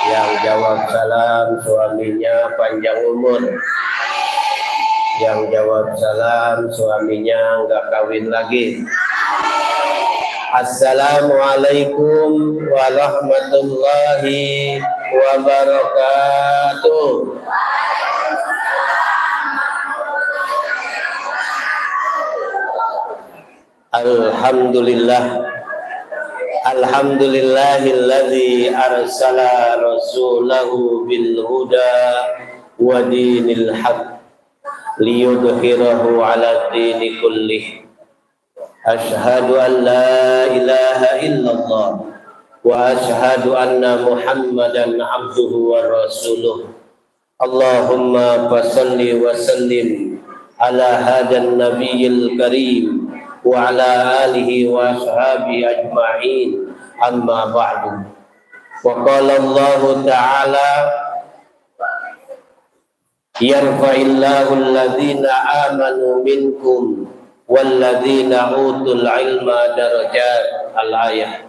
Yang jawab salam suaminya panjang umur. Yang jawab salam suaminya nggak kawin lagi. Assalamualaikum warahmatullahi wabarakatuh. Alhamdulillah. Alhamdulillahilladzi arsala rasulahu bil huda wa dinil haq liyudhhirahu ala dini kullih. Asyhadu an la ilaha illallah wa asyhadu anna Muhammadan abduhu wa rasuluh. Allahumma fassalli wa sallim ala hadan nabiyil karim wa ala alihi wa ashabihi ajma'in, amma ba'du. Wa qala Allah ta'ala yarfa'illahu alladhina amanu minkum walladzina utul ilma darajat. Al-ayah.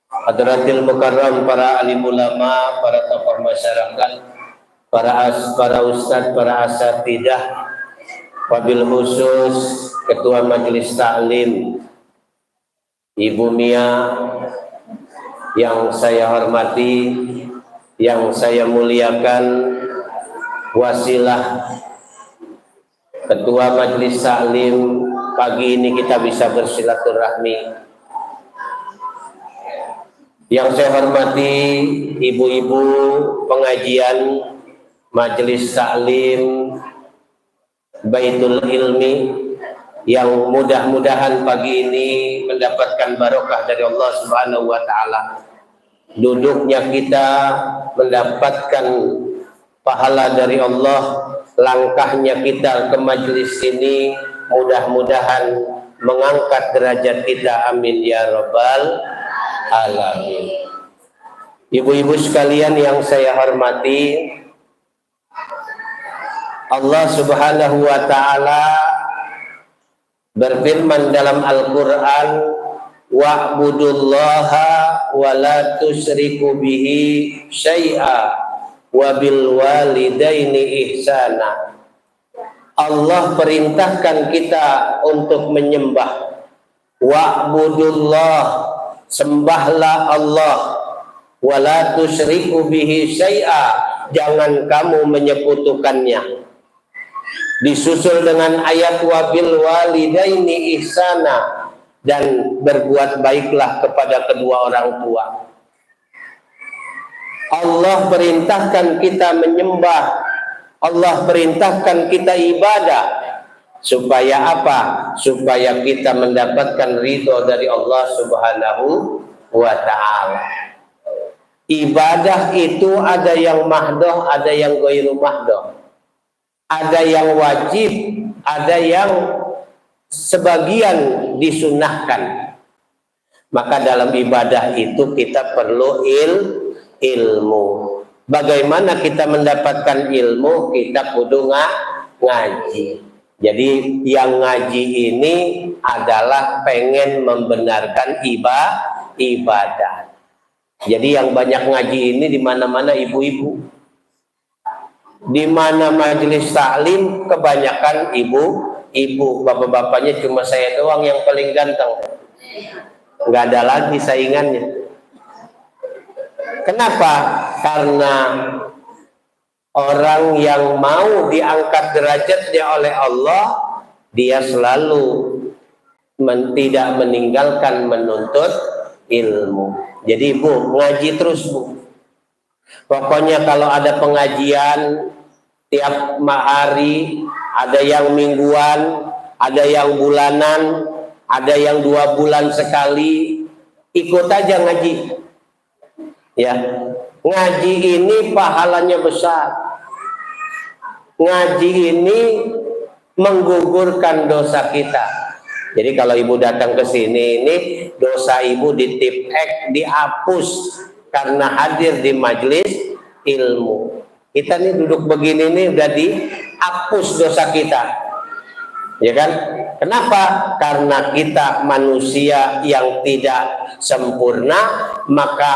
Hadratil mukarram, para alim ulama, para tokoh masyarakat, para ustadz, para asatidah, wabil khusus Ketua Majelis Ta'lim Ibu Mia yang saya hormati, yang saya muliakan, wasilah Ketua Majelis Ta'lim, pagi ini kita bisa bersilaturahmi. Yang saya hormati ibu-ibu pengajian Majelis Ta'lim Baitul Ilmi, yang mudah-mudahan pagi ini mendapatkan barokah dari Allah Subhanahu wa taala. Duduknya kita mendapatkan pahala dari Allah, langkahnya kita ke majelis ini mudah-mudahan mengangkat derajat kita, amin ya rabbal alamin. Ibu-ibu sekalian yang saya hormati, Allah Subhanahu wa taala berfirman dalam Al-Qur'an, wa'budullaha wa la tusyriku bihi syai'a wa bil walidaini ihsana. Allah perintahkan kita untuk menyembah. Wa'budullah, sembahlah Allah, wa la tusyriku bihi syai'a, jangan kamu menyekutukannya. Disusul dengan ayat wabil walidaini ihsana, dan berbuat baiklah kepada kedua orang tua. Allah perintahkan kita menyembah, Allah perintahkan kita ibadah. Supaya apa? Supaya kita mendapatkan ridho dari Allah Subhanahu wa ta'ala. Ibadah itu ada yang mahdoh, ada yang ghairu mahdoh. Ada yang wajib, ada yang sebagian disunahkan. Maka dalam ibadah itu kita perlu ilmu. Bagaimana kita mendapatkan ilmu? Kita kudu ngaji. Jadi yang ngaji ini adalah pengen membenarkan ibadah. Jadi yang banyak ngaji ini di mana-mana ibu-ibu. Di mana majelis taklim kebanyakan ibu, bapak-bapaknya cuma saya doang yang paling ganteng, nggak ada lagi saingannya. Kenapa? Karena orang yang mau diangkat derajatnya oleh Allah, dia selalu tidak meninggalkan menuntut ilmu. Jadi Bu, ngaji terus Bu. Pokoknya kalau ada pengajian tiap hari, ada yang mingguan, ada yang bulanan, ada yang 2 bulan sekali, ikut aja ngaji. Ya, ngaji ini pahalanya besar. Ngaji ini menggugurkan dosa kita. Jadi kalau ibu datang ke sini, ini dosa ibu ditipek, dihapus karena hadir di majelis ilmu. Kita nih duduk begini nih udah dihapus dosa kita, ya kan? Kenapa? Karena kita manusia yang tidak sempurna, maka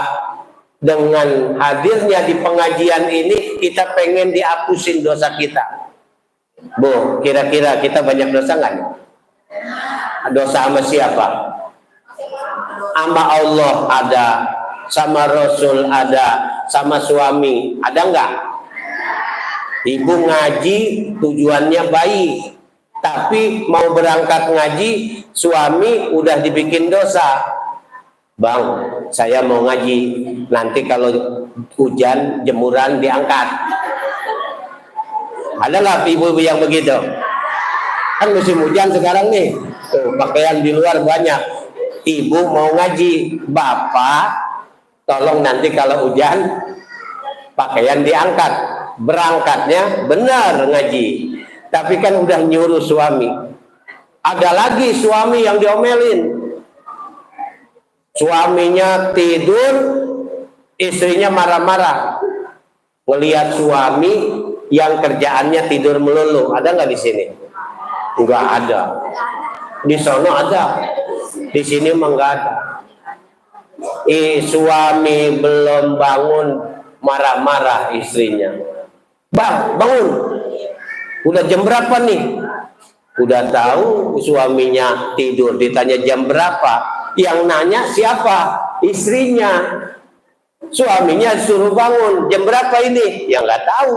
dengan hadirnya di pengajian ini kita pengen dihapusin dosa kita. Bu, kira-kira kita banyak dosa nggak? Dosa sama siapa? Sama Allah ada, sama Rasul ada, sama suami ada nggak? Ibu ngaji tujuannya baik, tapi mau berangkat ngaji suami udah dibikin dosa. Bang, saya mau ngaji, nanti kalau hujan jemuran diangkat. Ada nggak ibu-ibu yang begitu? Kan musim hujan sekarang nih, tuh, pakaian di luar banyak. Ibu mau ngaji, bapak tolong nanti kalau hujan pakaian diangkat. Berangkatnya benar ngaji, tapi kan udah nyuruh suami. Ada lagi suami yang diomelin. Suaminya tidur, istrinya marah-marah. Melihat suami yang kerjaannya tidur melulu. Ada nggak di sini? Enggak ada. Di sono ada. Di sini mah enggak ada. Suami belum bangun marah-marah istrinya. Bang, bangun. Udah jam berapa nih? Udah tahu suaminya tidur, ditanya jam berapa. Yang nanya siapa? Istrinya. Suaminya suruh bangun. Jam berapa ini? Ya nggak tahu.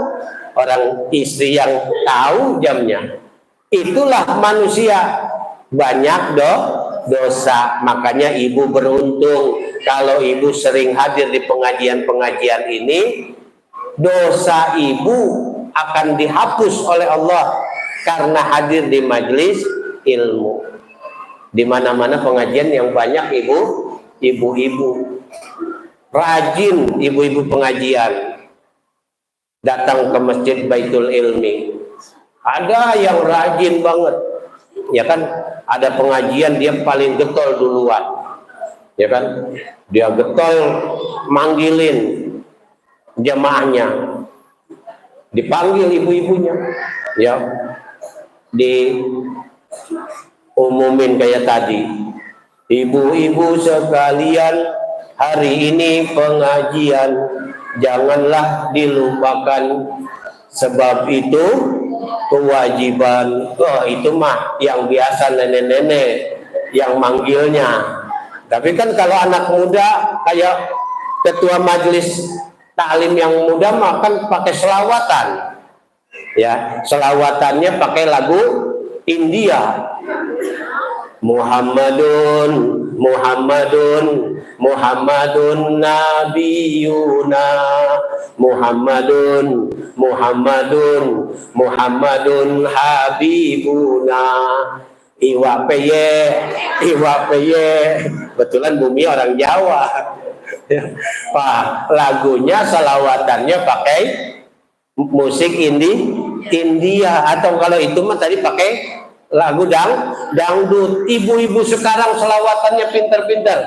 Orang istri yang tahu jamnya. Itulah manusia. Banyak dosa. Makanya ibu beruntung kalau ibu sering hadir di pengajian-pengajian ini. Dosa ibu akan dihapus oleh Allah karena hadir di majelis ilmu. Di mana-mana pengajian yang banyak ibu-ibu rajin, ibu-ibu pengajian datang ke masjid Baitul Ilmi. Ada yang rajin banget, ya kan? Ada pengajian dia paling getol duluan, ya kan? Dia getol manggilin jamaahnya, dipanggil ibu-ibunya, ya, diumumin kayak tadi, ibu-ibu sekalian, hari ini pengajian janganlah dilupakan, sebab itu kewajiban. Oh, itu mah yang biasa nenek-nenek yang manggilnya. Tapi kan kalau anak muda kayak ketua majelis taklim yang muda mah kan pakai selawatan, ya, selawatannya pakai lagu India. Muhammadun Muhammadun Muhammadun Nabiyuna Muhammadun Muhammadun Muhammadun Habibuna Iwa peye. Betulan Bumi orang Jawa. Pak, lagunya selawatannya pakai musik India, atau kalau itu mah tadi pakai lagu dangdut. Ibu-ibu sekarang selawatannya pinter-pinter.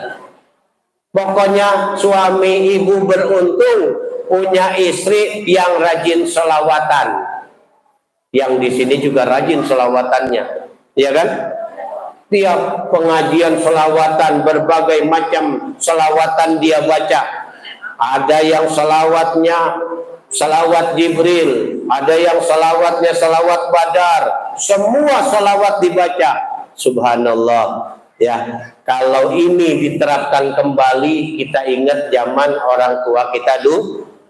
Pokoknya suami ibu beruntung punya istri yang rajin selawatan. Yang di sini juga rajin selawatannya, ya kan? Tiap pengajian selawatan, berbagai macam selawatan dia baca. Ada yang selawatnya selawat Jibril, ada yang selawatnya selawat Badar. Semua selawat dibaca. Subhanallah. Ya, kalau ini diterapkan kembali, kita ingat zaman orang tua kita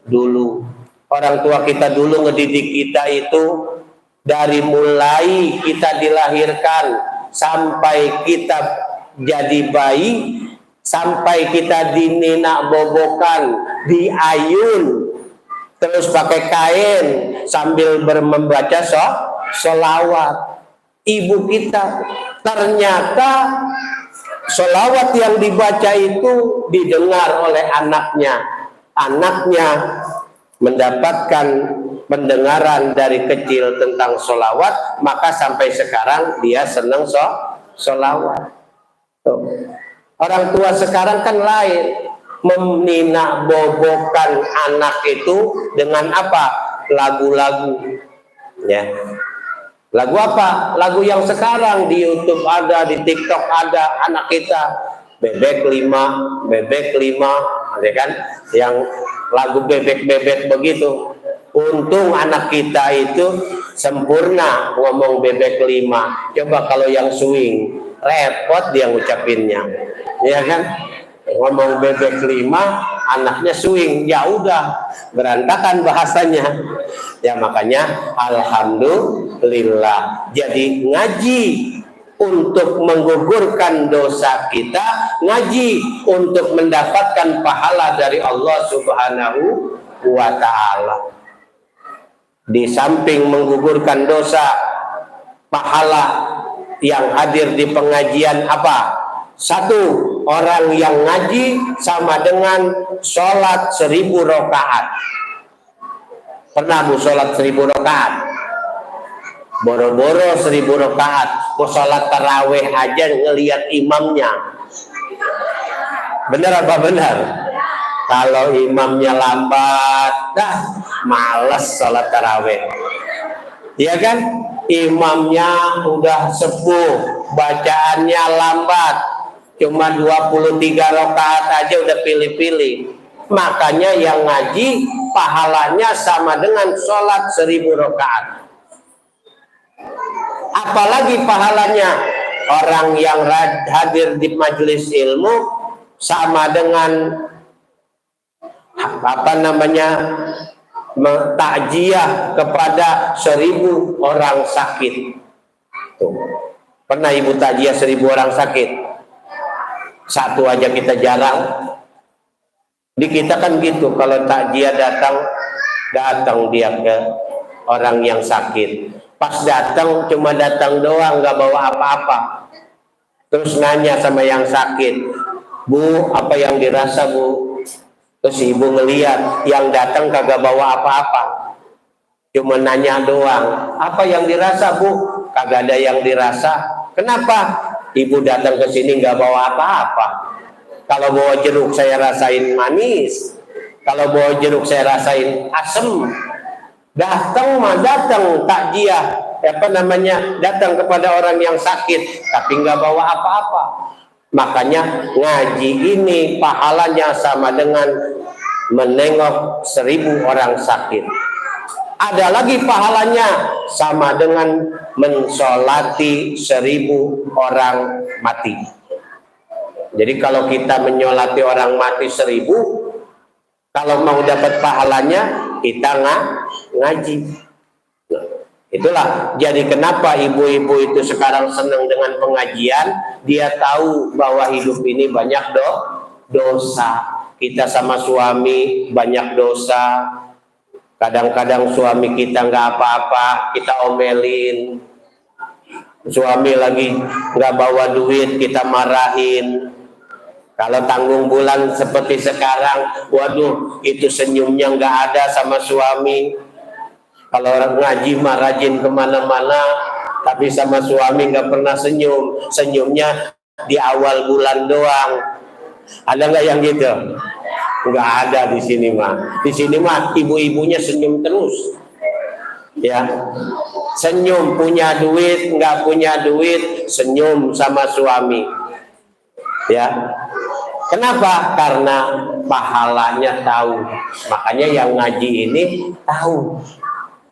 dulu. Orang tua kita dulu ngedidik kita itu dari mulai kita dilahirkan sampai kita jadi bayi, sampai kita dininak bobokan, diayun, terus pakai kain sambil membaca sholawat. Ibu kita ternyata sholawat yang dibaca itu didengar oleh anaknya. Anaknya mendapatkan pendengaran dari kecil tentang sholawat, maka sampai sekarang dia senang sholawat. Orang tua sekarang kan lain, meninak bobokan anak itu dengan apa? Lagu-lagu, ya. Lagu apa? Lagu yang sekarang di YouTube ada, di TikTok ada. Anak kita bebek 5, ya kan? Yang lagu bebek-bebek begitu. Untung anak kita itu sempurna ngomong bebek 5. Coba kalau yang swing, repot dia ngucapinnya, ya kan? Ngomong bebek 5, anaknya swing, ya udah berantakan bahasanya. Ya makanya alhamdulillah. Jadi ngaji untuk menggugurkan dosa kita, ngaji untuk mendapatkan pahala dari Allah Subhanahu wa ta'ala. Di samping menggugurkan dosa, pahala yang hadir di pengajian apa? Satu, orang yang ngaji sama dengan sholat 1000 rakaat. Pernah bu sholat 1000 rakaat? Boro-boro 1000 rakaat. Mau sholat taraweh aja ngelihat imamnya. Benar apa benar? Kalau imamnya lambat, males sholat taraweh. Ya kan? Imamnya udah sepuh, bacaannya lambat, cuma 23 rakaat aja udah pilih-pilih. Makanya yang ngaji pahalanya sama dengan sholat 1000 rakaat. Apalagi pahalanya orang yang hadir di majelis ilmu sama dengan apa namanya, takziah kepada 1000 orang sakit. Tuh. Pernah ibu takziah 1000 orang sakit? Satu aja kita jarang. Di kita kan gitu, kalau takziah datang dia ke orang yang sakit. Pas datang cuma datang doang, nggak bawa apa-apa. Terus nanya sama yang sakit, Bu, apa yang dirasa Bu? Terus ibu ngeliat yang datang kagak bawa apa-apa, cuma nanya doang. Apa yang dirasa Bu? Kagak ada yang dirasa. Kenapa? Ibu datang ke sini nggak bawa apa-apa. Kalau bawa jeruk saya rasain manis, kalau bawa jeruk saya rasain asem. Datang takziah, apa namanya, datang kepada orang yang sakit, tapi nggak bawa apa-apa. Makanya ngaji ini pahalanya sama dengan menengok 1000 orang sakit. Ada lagi pahalanya sama dengan mensolati 1000 orang mati. Jadi kalau kita menyolati orang mati 1000, kalau mau dapat pahalanya kita ngaji. Nah, itulah jadi kenapa ibu-ibu itu sekarang senang dengan pengajian. Dia tahu bahwa hidup ini banyak dosa. Kita sama suami banyak dosa. Kadang-kadang suami kita nggak apa-apa, kita omelin. Suami lagi nggak bawa duit, kita marahin. Kalau tanggung bulan seperti sekarang, waduh, itu senyumnya nggak ada sama suami. Kalau orang ngaji mah rajin kemana-mana, tapi sama suami nggak pernah senyum. Senyumnya di awal bulan doang. Ada nggak yang gitu? Nggak ada di sini mah. Di sini mah ibu-ibunya senyum terus. Ya, senyum, punya duit, nggak punya duit, senyum sama suami. Ya, kenapa? Karena pahalanya tahu. Makanya yang ngaji ini tahu.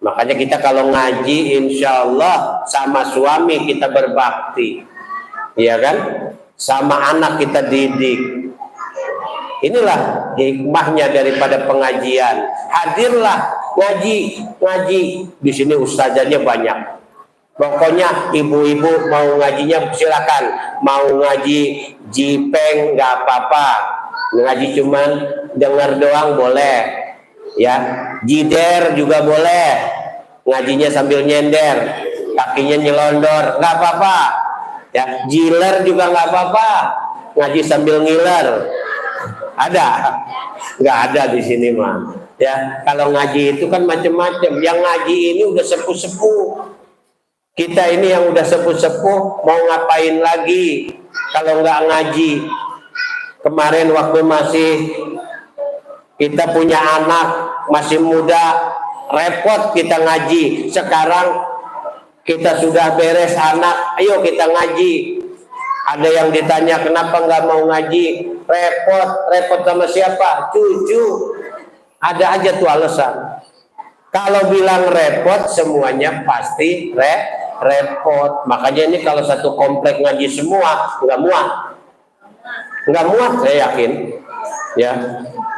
Makanya kita kalau ngaji, insya Allah sama suami kita berbakti, ya kan? Sama anak kita didik. Inilah hikmahnya daripada pengajian. Hadirlah ngaji. Di sini ustazahnya banyak. Pokoknya ibu-ibu mau ngajinya silakan. Mau ngaji jipeng nggak apa-apa. Ngaji cuman dengar doang boleh. Ya, jider juga boleh. Ngajinya sambil nyender, kakinya nyelondor, nggak apa-apa. Ya, jiler juga nggak apa-apa. Ngaji sambil ngiler. Ada? Nggak ada di sini mah. Ya, kalau ngaji itu kan macam-macam. Yang ngaji ini udah sepuh-sepuh. Kita ini yang udah sepuh-sepuh mau ngapain lagi kalau nggak ngaji? Kemarin waktu masih kita punya anak masih muda, repot kita ngaji. Sekarang kita sudah beres anak, ayo kita ngaji. Ada yang ditanya kenapa nggak mau ngaji? repot sama siapa? Cucu. Ada aja tuh alasan. Kalau bilang repot, semuanya pasti repot. Makanya ini kalau satu komplek ngaji semua, nggak muat, saya yakin. Ya,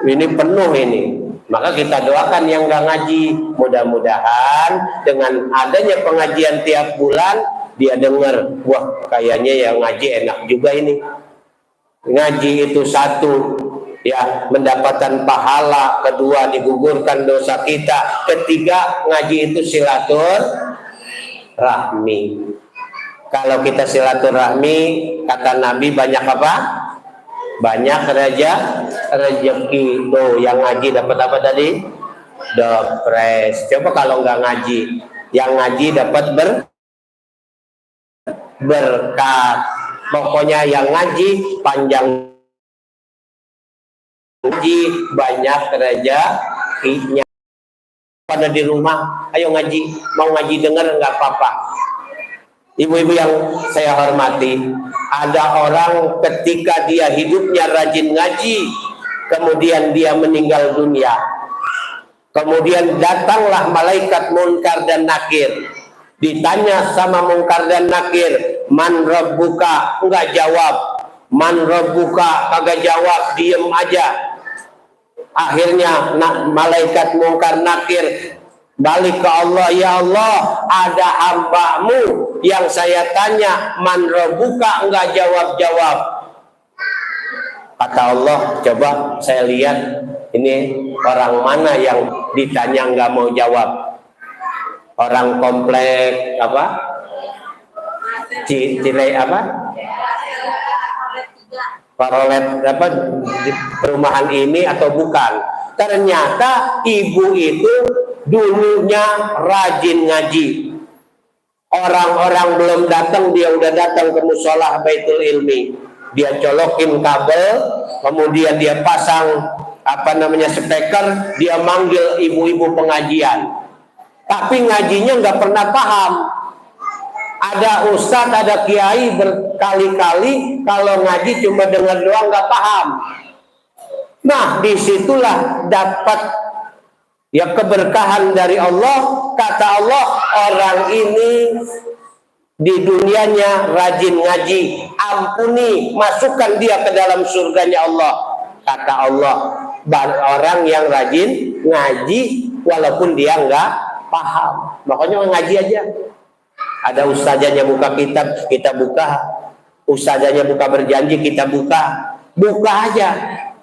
ini penuh ini. Maka kita doakan yang nggak ngaji, mudah-mudahan dengan adanya pengajian tiap bulan dia dengar, wah kayaknya yang ngaji enak juga ini. Ngaji itu satu, ya, mendapatkan pahala, kedua digugurkan dosa kita, ketiga ngaji itu silaturahmi. Kalau kita silaturahmi, kata Nabi banyak apa? Banyak rezeki. Tuh yang ngaji dapat apa tadi? Depres. Coba kalau nggak ngaji, yang ngaji dapat berkat. Pokoknya yang ngaji panjang, ngaji banyak rezekinya. Pada di rumah, ayo ngaji, mau ngaji dengar nggak apa-apa. Ibu-ibu yang saya hormati, ada orang ketika dia hidupnya rajin ngaji, kemudian dia meninggal dunia. Kemudian datanglah malaikat Munkar dan Nakir. Ditanya sama Munkar dan Nakir, man rabbuka? Enggak jawab. Man rabbuka? Kagak jawab, diem aja. Akhirnya malaikat Munkar Nakir balik ke Allah, ya Allah, ada hambamu yang saya tanya, man rabbuka, enggak jawab-jawab. Kata Allah, coba saya lihat ini orang mana yang ditanya enggak mau jawab. Orang komplek apa? Cilai apa? Parolet apa di perumahan ini atau bukan? Ternyata ibu itu dulunya rajin ngaji. Orang-orang belum datang, dia udah datang ke musola Baitul Ilmi. Dia colokin kabel, kemudian dia pasang speaker, dia manggil ibu-ibu pengajian. Tapi ngajinya nggak pernah paham. Ada ustadz, ada kiai berkali-kali kalau ngaji cuma dengar doang nggak paham. Nah, disitulah dapat ya keberkahan dari Allah. Kata Allah, orang ini di dunianya rajin ngaji, ampuni, masukkan dia ke dalam surganya Allah. Kata Allah, orang yang rajin ngaji walaupun dia nggak paham, makanya ngaji aja. Ada ustazanya buka kitab, kita buka. Ustazanya buka berjanji, kita buka. Buka aja.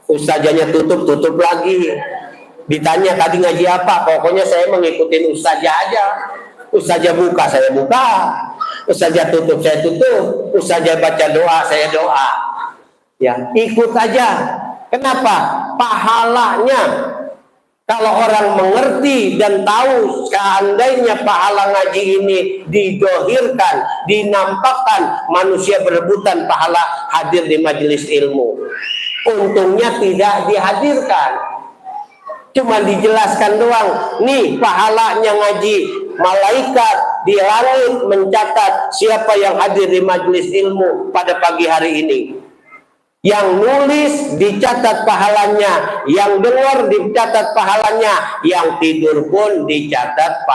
Ustazanya tutup lagi. Ditanya tadi ngaji apa? Pokoknya saya mengikuti ustazah aja. Ustazah buka, saya buka. Ustazah tutup, saya tutup. Ustazah baca doa, saya doa. Ya, ikut aja. Kenapa? Pahalanya. Kalau orang mengerti dan tahu, seandainya pahala ngaji ini didohirkan, dinampakkan, manusia berebutan pahala hadir di majelis ilmu. Untungnya tidak dihadirkan, cuma dijelaskan doang. Nih pahalanya ngaji, malaikat di langit mencatat siapa yang hadir di majelis ilmu pada pagi hari ini. Yang nulis dicatat pahalanya, yang dengar dicatat pahalanya, yang tidur pun dicatat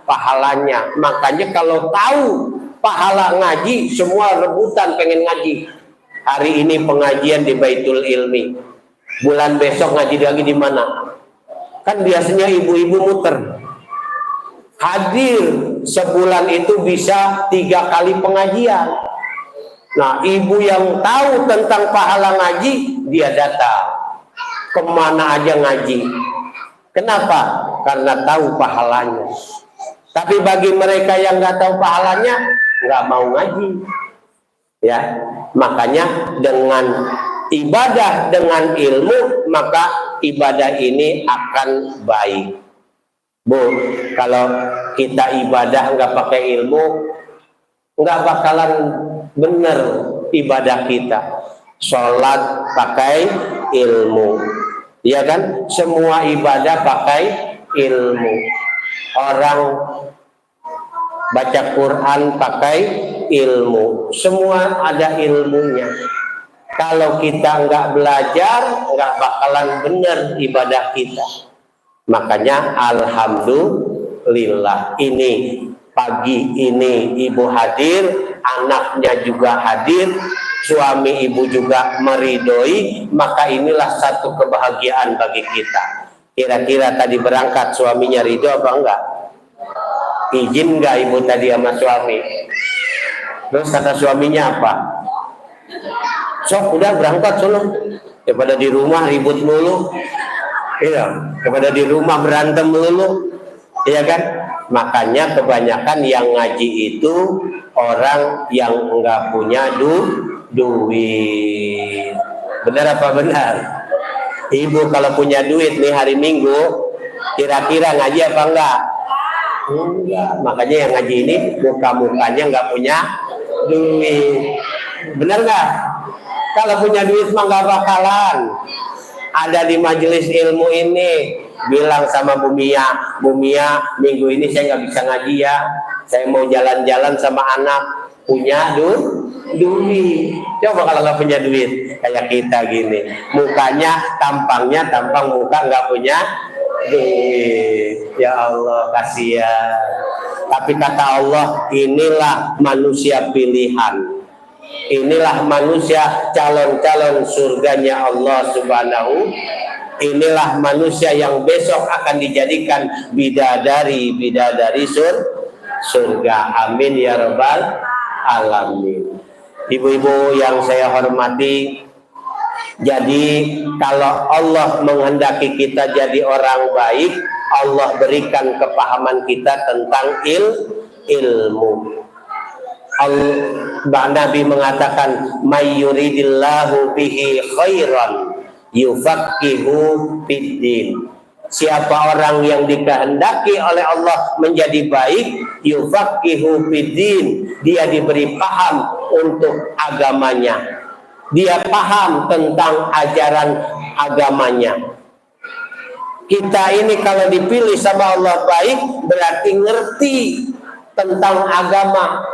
pahalanya. Makanya kalau tahu pahala ngaji, semua rebutan pengen ngaji. Hari ini pengajian di Baitul Ilmi, bulan besok ngaji lagi di mana? Kan biasanya ibu-ibu muter. Hadir sebulan itu bisa 3 kali pengajian. Nah, ibu yang tahu tentang pahala ngaji, dia datang kemana aja ngaji. Kenapa? Karena tahu pahalanya. Tapi bagi mereka yang nggak tahu pahalanya, nggak mau ngaji. Ya, makanya dengan ibadah dengan ilmu, maka ibadah ini akan baik. Bu, kalau kita ibadah nggak pakai ilmu, nggak bakalan benar ibadah kita. Sholat pakai ilmu, ya kan? Semua ibadah pakai ilmu. Orang baca Quran pakai ilmu. Semua ada ilmunya. Kalau kita nggak belajar, nggak bakalan benar ibadah kita. Makanya alhamdulillah, ini pagi ini ibu hadir, anaknya juga hadir, suami ibu juga meridoi, maka inilah satu kebahagiaan bagi kita. Kira-kira tadi berangkat suaminya ridho apa enggak? Izin enggak ibu tadi sama suami? Terus kata suaminya apa? Sok udah berangkat sono, daripada di rumah ribut mulu. Iya, daripada di rumah berantem mulu. Iya kan? Makanya kebanyakan yang ngaji itu orang yang enggak punya duit. Benar apa benar? Ibu kalau punya duit nih hari Minggu, kira-kira ngaji apa enggak? Enggak. Makanya yang ngaji ini muka-mukanya enggak punya duit. Benar enggak? Kalau punya duit mah enggak bakalan ada di majelis ilmu ini. Bilang sama Bu Mia, Bu Mia, minggu ini saya nggak bisa ngaji ya. Saya mau jalan-jalan sama anak. Punya duit. Coba kalau nggak punya duit kayak kita gini, mukanya tampangnya tampang muka nggak punya duit. Ya Allah, kasihan. Tapi kata Allah, inilah manusia pilihan. Inilah manusia calon-calon surganya Allah Subhanahu. Inilah manusia yang besok akan dijadikan bidadari surga. Amin ya rabbal alamin. Ibu-ibu yang saya hormati, jadi kalau Allah menghendaki kita jadi orang baik, Allah berikan kepahaman kita tentang ilmu. Nabi mengatakan, may yuridillahu bihi khairan yufaqihu fiddin. Siapa orang yang dikehendaki oleh Allah menjadi baik, yufaqihu fiddin, dia diberi paham untuk agamanya, dia paham tentang ajaran agamanya. Kita ini kalau dipilih sama Allah baik, berarti ngerti tentang agama.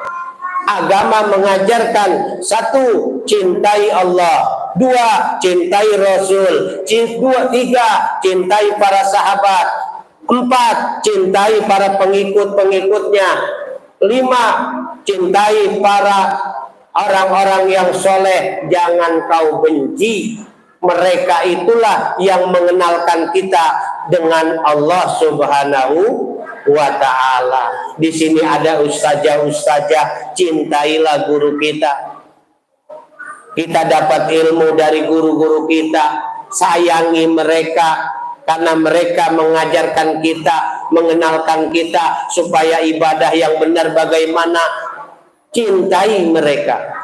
Agama mengajarkan, satu, cintai Allah, dua, cintai Rasul, tiga, cintai para sahabat, empat, cintai para pengikut-pengikutnya, lima, cintai para orang-orang yang soleh, jangan kau benci. Mereka itulah yang mengenalkan kita dengan Allah Subhanahu wa ta'ala. Di sini ada ustazah-ustazah, cintailah guru kita. Kita dapat ilmu dari guru-guru kita, sayangi mereka karena mereka mengajarkan kita, mengenalkan kita supaya ibadah yang benar bagaimana. Cintai mereka.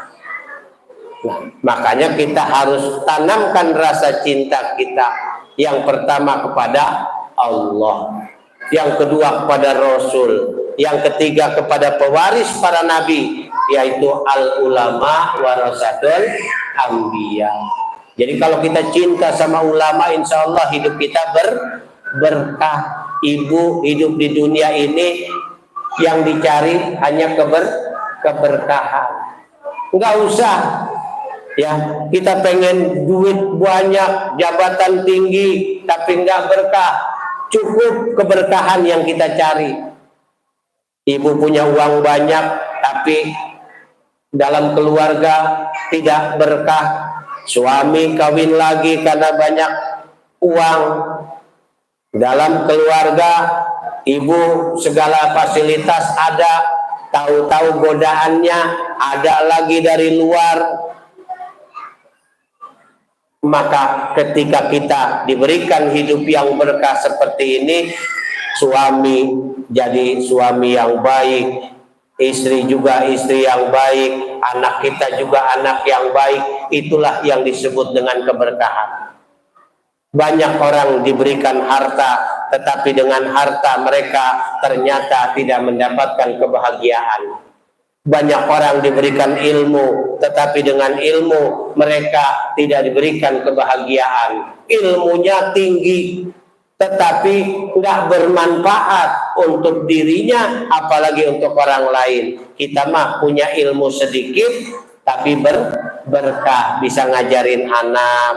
Nah, makanya kita harus tanamkan rasa cinta kita. Yang pertama kepada Allah, yang kedua kepada Rasul, yang ketiga kepada pewaris para nabi, yaitu al-ulama warasatul anbiya. Jadi kalau kita cinta sama ulama, insya Allah hidup kita berkah. Ibu hidup di dunia ini yang dicari hanya keberkahan. Enggak usah ya, kita pengen duit banyak, jabatan tinggi, tapi enggak berkah. Cukup keberkahan yang kita cari. Ibu punya uang banyak, tapi dalam keluarga tidak berkah. Suami kawin lagi karena banyak uang. Dalam keluarga, ibu segala fasilitas ada, tahu-tahu godaannya ada lagi dari luar. Maka ketika kita diberikan hidup yang berkah seperti ini, suami jadi suami yang baik, istri juga istri yang baik, anak kita juga anak yang baik, itulah yang disebut dengan keberkahan. Banyak orang diberikan harta, tetapi dengan harta mereka ternyata tidak mendapatkan kebahagiaan. Banyak orang diberikan ilmu, tetapi dengan ilmu mereka tidak diberikan kebahagiaan. Ilmunya tinggi, tetapi nggak bermanfaat untuk dirinya, apalagi untuk orang lain. Kita mah punya ilmu sedikit, tapi berkah, bisa ngajarin anak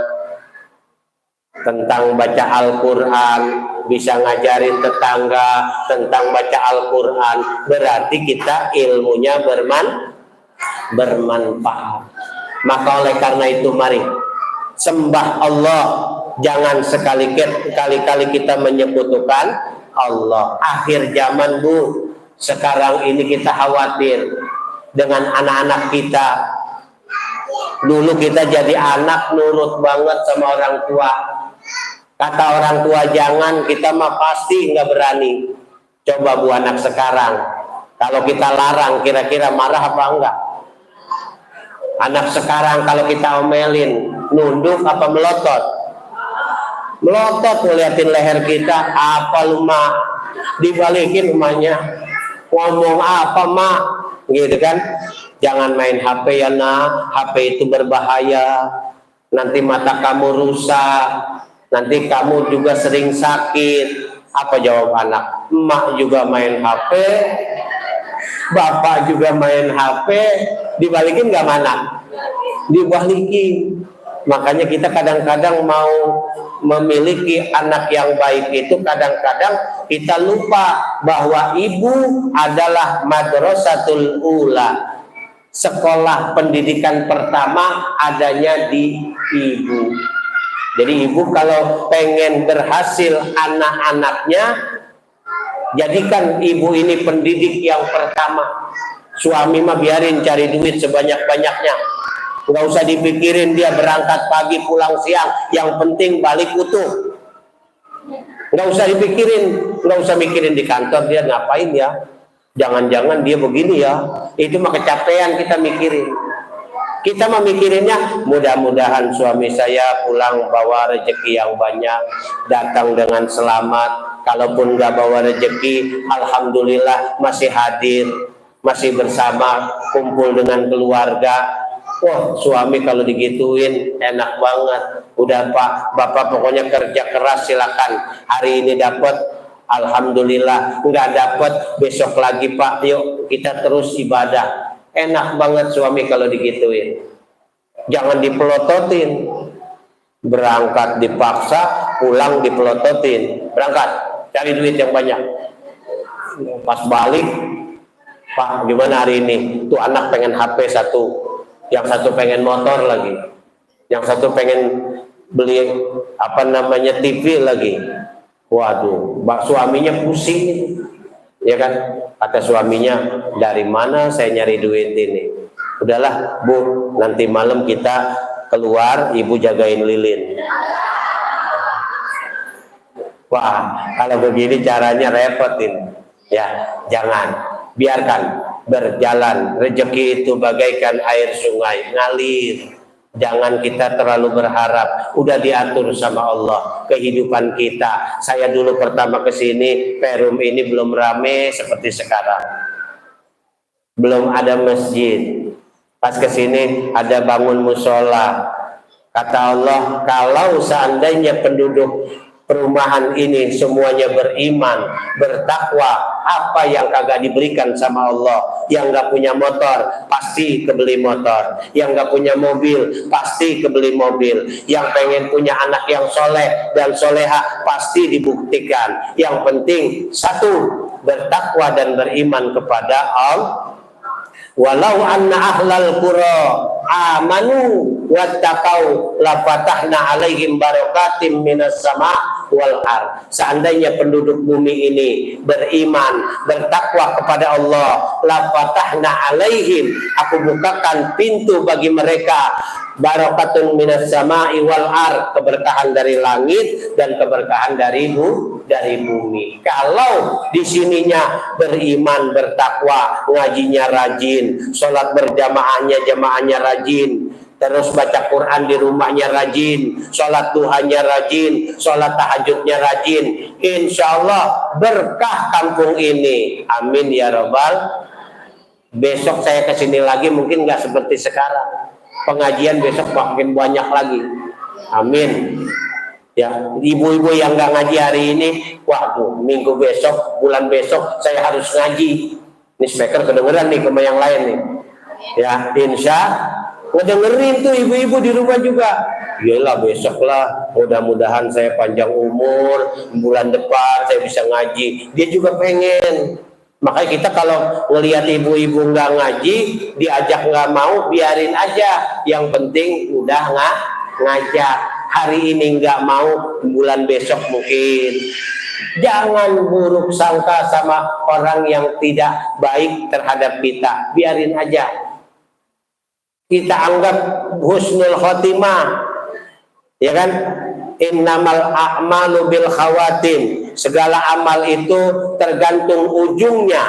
tentang baca Al-Quran, bisa ngajarin tetangga tentang baca Al-Quran, berarti kita ilmunya bermanfaat. Maka oleh karena itu mari sembah Allah, jangan sekali-kali kita menyekutukan Allah. Akhir zaman Bu, sekarang ini kita khawatir dengan anak-anak kita. Dulu kita jadi anak nurut banget sama orang tua. Kata orang tua jangan, kita mah pasti nggak berani. Coba Bu anak sekarang, kalau kita larang kira-kira marah apa enggak? Anak sekarang kalau kita omelin, nunduk apa melotot? Melotot, ngeliatin leher kita, apa lu mak? Dibalikin emaknya, ngomong apa mak? Gitu kan? Jangan main HP ya nak, HP itu berbahaya, nanti mata kamu rusak, nanti kamu juga sering sakit. Apa jawab anak? Emak juga main HP, bapak juga main HP, dibalikin nggak mana? Dibalikin. Makanya kita kadang-kadang mau memiliki anak yang baik itu, kadang-kadang kita lupa bahwa ibu adalah madrasatul ula. Sekolah pendidikan pertama adanya di ibu. Jadi ibu kalau pengen berhasil anak-anaknya, jadikan ibu ini pendidik yang pertama. Suami mah biarin cari duit sebanyak-banyaknya, nggak usah dipikirin dia berangkat pagi pulang siang, yang penting balik utuh. Nggak usah dipikirin, nggak usah mikirin di kantor dia ngapain ya, jangan-jangan dia begini ya, itu mah kecapean kita mikirin. Kita memikirinnya mudah-mudahan suami saya pulang bawa rezeki yang banyak, datang dengan selamat. Kalaupun nggak bawa rezeki, alhamdulillah masih hadir, masih bersama, kumpul dengan keluarga. Wah, suami kalau digituin enak banget. Udah Pak, Bapak pokoknya kerja keras silakan. Hari ini dapat, alhamdulillah. Nggak dapat, besok lagi Pak. Yuk kita terus ibadah. Enak banget suami kalau digituin. Jangan dipelototin. Berangkat dipaksa, pulang dipelototin. Berangkat, cari duit yang banyak. Pas balik, Pak gimana hari ini? Tuh anak pengen HP satu, yang satu pengen motor lagi, yang satu pengen beli TV lagi. Waduh, suaminya pusing, ya kan? Kata suaminya, dari mana saya nyari duit ini? Udahlah Bu, nanti malam kita keluar, ibu jagain lilin. Wah, kalau begini caranya repotin. Ya, jangan, biarkan berjalan. Rezeki itu bagaikan air sungai, ngalir. Jangan kita terlalu berharap, udah diatur sama Allah kehidupan kita. Saya dulu pertama ke sini, Perum ini belum rame seperti sekarang. Belum ada masjid. Pas ke sini ada bangun musola. Kata Allah, kalau seandainya penduduk perumahan ini semuanya beriman, bertakwa, apa yang kagak diberikan sama Allah? Yang nggak punya motor pasti kebeli motor, yang nggak punya mobil pasti kebeli mobil, yang pengen punya anak yang soleh dan soleha pasti dibuktikan. Yang penting satu, bertakwa dan beriman kepada Allah. Walau anna ahlal qura amanu wattaqau la fatahna alaihim barakatim minas sama wal ar. Seandainya penduduk bumi ini beriman, bertakwa kepada Allah, la fatahna alaihim, aku bukakan pintu bagi mereka, barakatun minas sama'i wal ar, keberkahan dari langit dan keberkahan dari bumi. Kalau di sininya beriman, bertakwa, ngajinya rajin, sholat berjamaahnya jamaahnya rajin, terus baca Quran di rumahnya rajin, sholat duhanya rajin, sholat tahajudnya rajin, insya Allah berkah kampung ini. Amin ya robbal. Besok saya kesini lagi mungkin nggak seperti sekarang, pengajian besok makin banyak lagi. Amin. Ya, ibu-ibu yang nggak ngaji hari ini, waduh, minggu besok, bulan besok saya harus ngaji. Ini speaker kedengeran nih sama yang lain nih. Ya, insya ngedengerin tuh ibu-ibu di rumah juga. Iyalah besok lah, mudah-mudahan saya panjang umur, bulan depan saya bisa ngaji. Dia juga pengen. Makanya kita kalau ngelihat ibu-ibu nggak ngaji, diajak nggak mau, biarin aja. Yang penting udah ngajak. Hari ini nggak mau, bulan besok mungkin. Jangan buruk sangka sama orang yang tidak baik terhadap kita. Biarin aja. Kita anggap husnul khotimah, ya kan? Innamal a'malu bil khawatim. Segala amal itu tergantung ujungnya.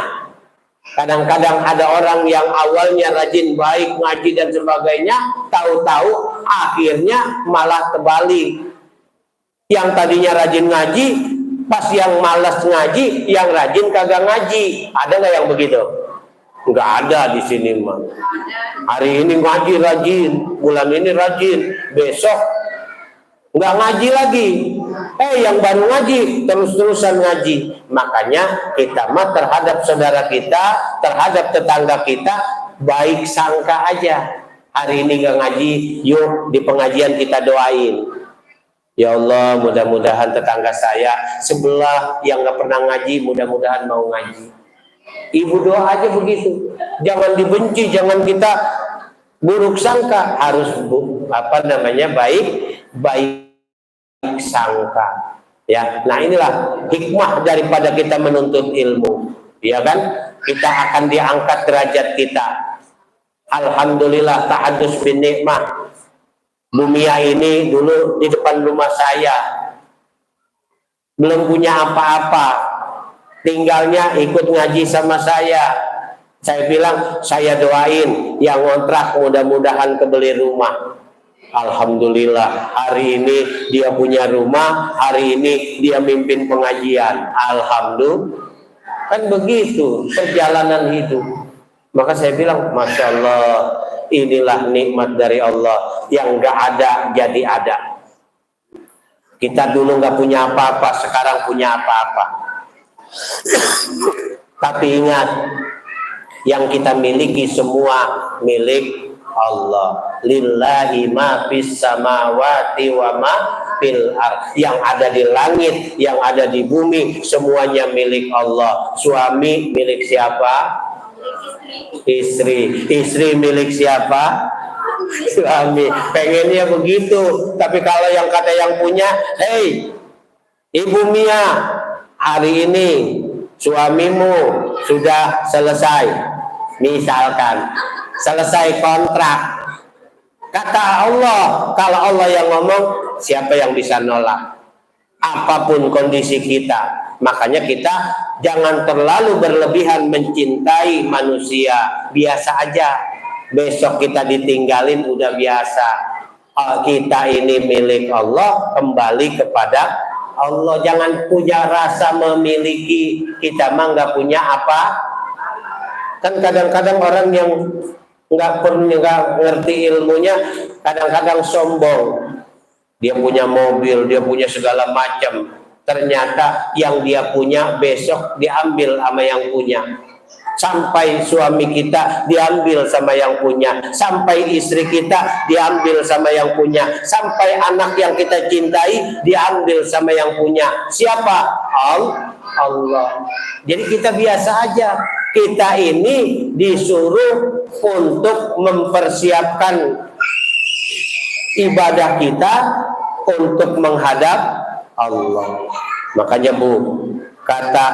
Kadang-kadang ada orang yang awalnya rajin baik ngaji dan sebagainya, tahu-tahu akhirnya malah terbalik. Yang tadinya rajin ngaji, pas yang malas ngaji, yang rajin kagak ngaji. Ada nggak yang begitu? Nggak ada di sini mah. Hari ini ngaji rajin, bulan ini rajin, besok nggak ngaji lagi. Yang baru ngaji terus-terusan ngaji. Makanya kita mah terhadap saudara kita, terhadap tetangga kita baik sangka aja. Hari ini nggak ngaji, yuk di pengajian kita doain. Ya Allah, mudah-mudahan tetangga saya sebelah yang nggak pernah ngaji, mudah-mudahan mau ngaji. Ibu doa aja begitu, jangan dibenci, jangan kita buruk sangka, harus baik sangka. Ya, nah inilah hikmah daripada kita menuntut ilmu, ya kan? Kita akan diangkat derajat kita. Alhamdulillah, ta'adus bin nikmah. Bumia ini dulu di depan rumah saya, belum punya apa-apa. Tinggalnya ikut ngaji sama saya. Saya bilang, saya doain yang ngontrak mudah-mudahan kebeli rumah. Alhamdulillah, hari ini dia punya rumah, hari ini dia mimpin pengajian. Alhamdulillah. Kan begitu perjalanan hidup. Maka saya bilang, Masya Allah, inilah nikmat dari Allah yang gak ada jadi ada. Kita dulu gak punya apa-apa, sekarang punya apa-apa. Tapi ingat, yang kita miliki semua milik Allah. Lillahi ma fis samawati wa ma fil ardh. Yang ada di langit, yang ada di bumi, semuanya milik Allah. Suami milik siapa? Istri. Istri milik siapa? Suami. Pengennya begitu. Tapi kalau yang kata yang punya, hei Ibu Mia, hari ini suamimu sudah selesai, misalkan selesai kontrak. Kata Allah, kalau Allah yang ngomong, siapa yang bisa nolak? Apapun kondisi kita. Makanya kita jangan terlalu berlebihan mencintai manusia. Biasa aja. Besok kita ditinggalin udah biasa. Kita ini milik Allah, kembali kepada Allah. Jangan punya rasa memiliki, kita mah nggak punya apa. Kan kadang-kadang orang yang nggak ngerti ilmunya, kadang-kadang sombong. Dia punya mobil, dia punya segala macam. Ternyata yang dia punya besok diambil sama yang punya. Sampai suami kita diambil sama yang punya, sampai istri kita diambil sama yang punya, sampai anak yang kita cintai diambil sama yang punya. Siapa? Allah. Jadi kita biasa aja. Kita ini disuruh untuk mempersiapkan ibadah kita untuk menghadap Allah. Makanya kata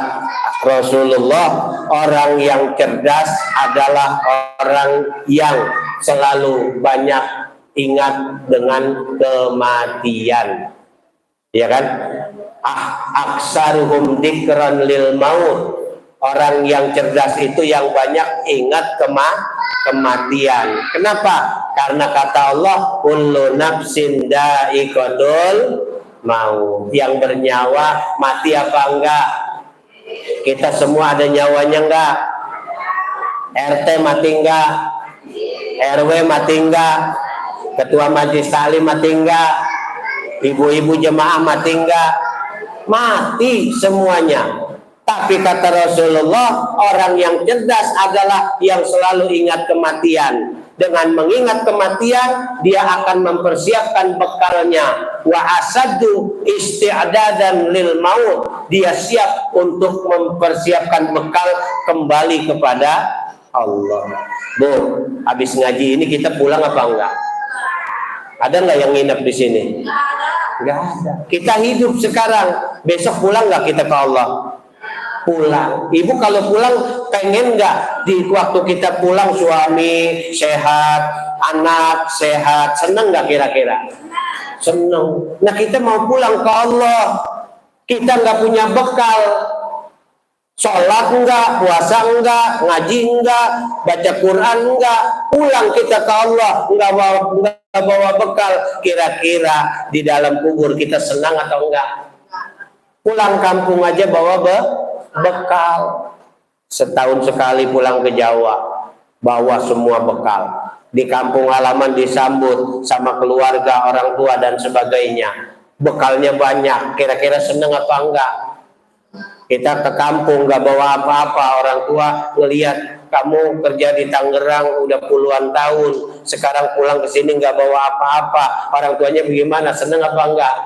Rasulullah, orang yang cerdas adalah orang yang selalu banyak ingat dengan kematian. Ya kan? Aksaruhum dzikran lil maut. Orang yang cerdas itu yang banyak ingat kematian. Kenapa? Karena kata Allah, kullu nafsin dha'iqatul maut. Yang bernyawa mati apa enggak? Kita semua ada nyawanya enggak? RT mati enggak? RW mati enggak? Ketua majelis taklim mati enggak? Ibu-ibu jemaah mati enggak? Mati semuanya. Tapi kata Rasulullah, orang yang cerdas adalah yang selalu ingat kematian. Dengan mengingat kematian, dia akan mempersiapkan bekalnya. Wa asaddu isti'dadan lil maut. Dia siap untuk mempersiapkan bekal kembali kepada Allah. Bu, habis ngaji ini kita pulang apa enggak? Ada nggak yang nginep di sini? Nggak ada. Kita hidup sekarang, besok pulang nggak kita ke Allah? Pulang. Ibu kalau pulang pengen nggak di waktu kita pulang suami sehat, anak sehat, seneng nggak kira-kira? Seneng. Nah kita mau pulang ke Allah, kita nggak punya bekal, sholat enggak, puasa enggak, ngaji enggak, baca Quran enggak, pulang kita ke Allah enggak bawa bekal, kira-kira di dalam kubur kita senang atau enggak? Pulang kampung aja bawa bekal. Setahun sekali pulang ke Jawa, bawa semua bekal. Di kampung halaman disambut sama keluarga, orang tua dan sebagainya. Bekalnya banyak, kira-kira senang apa enggak? Kita ke kampung nggak bawa apa-apa, orang tua ngelihat kamu kerja di Tangerang udah puluhan tahun, sekarang pulang ke sini nggak bawa apa-apa, orang tuanya bagaimana? Seneng apa enggak?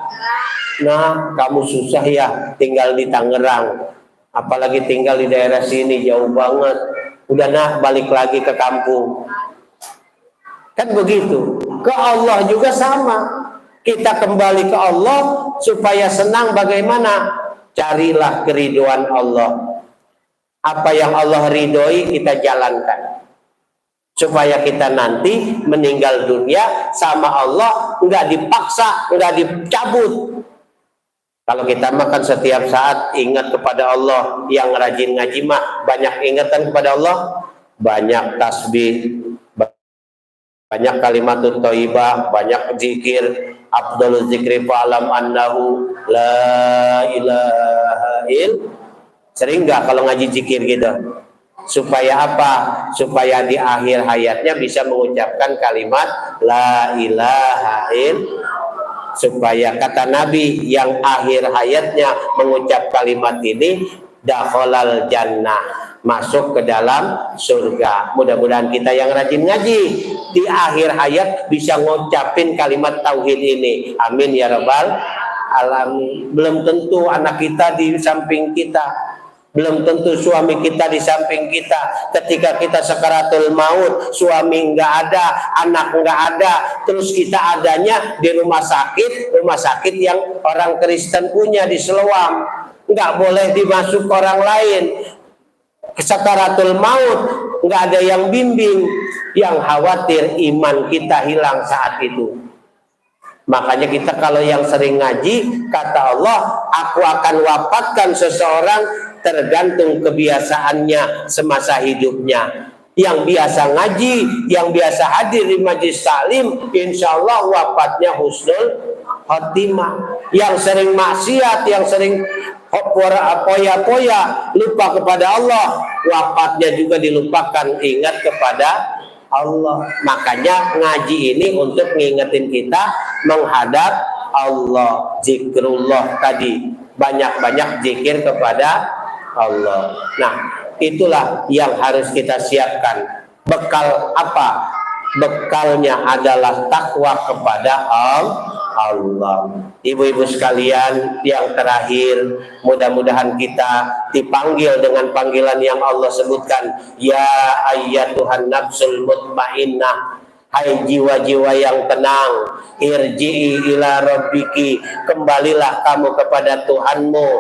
Nah, kamu susah ya tinggal di Tangerang, apalagi tinggal di daerah sini jauh banget. Udah nah balik lagi ke kampung. Kan begitu. Ke Allah juga sama. Kita kembali ke Allah supaya senang bagaimana? Carilah keriduan Allah. Apa yang Allah ridhoi kita jalankan. Supaya kita nanti meninggal dunia sama Allah nggak dipaksa, nggak dicabut. Kalau kita makan setiap saat ingat kepada Allah, yang rajin ngaji mah banyak ingatan kepada Allah, banyak tasbih, banyak kalimatut thayyibah, banyak zikir. Afdhalul zikri fa'lam annahu la ilaha il. Sering nggak kalau ngaji zikir gitu? Supaya apa? Supaya di akhir hayatnya bisa mengucapkan kalimat la ilaha il. Supaya kata Nabi yang akhir hayatnya mengucap kalimat ini, dakhalal jannah, masuk ke dalam surga. Mudah-mudahan kita yang rajin ngaji di akhir hayat bisa ngucapin kalimat tauhid ini. Amin ya rabbal alamin. Belum tentu anak kita di samping kita, belum tentu suami kita di samping kita. Ketika kita sakaratul maut, suami nggak ada, anak nggak ada, terus kita adanya di rumah sakit yang orang Kristen punya di Selewam, nggak boleh dimasuk orang lain. Sakaratul maut nggak ada yang bimbing, yang khawatir iman kita hilang saat itu. Makanya kita kalau yang sering ngaji, kata Allah, aku akan wafatkan seseorang tergantung kebiasaannya semasa hidupnya. Yang biasa ngaji, yang biasa hadir di majlis taklim, insya Allah wafatnya husnul khotimah. Yang sering maksiat, yang sering poya-poya, lupa kepada Allah, wafatnya juga dilupakan, ingat kepada Allah. Makanya ngaji ini untuk ngingetin kita menghadap Allah, zikrullah tadi, banyak-banyak zikir kepada Allah. Nah, itulah yang harus kita siapkan. Bekal apa? Bekalnya adalah takwa kepada Allah. Ibu-ibu sekalian, yang terakhir, mudah-mudahan kita dipanggil dengan panggilan yang Allah sebutkan, ya ayyatuhan nafsul mutmainnah, hai jiwa-jiwa yang tenang, irji'i ila rabbiki, kembalilah kamu kepada Tuhanmu.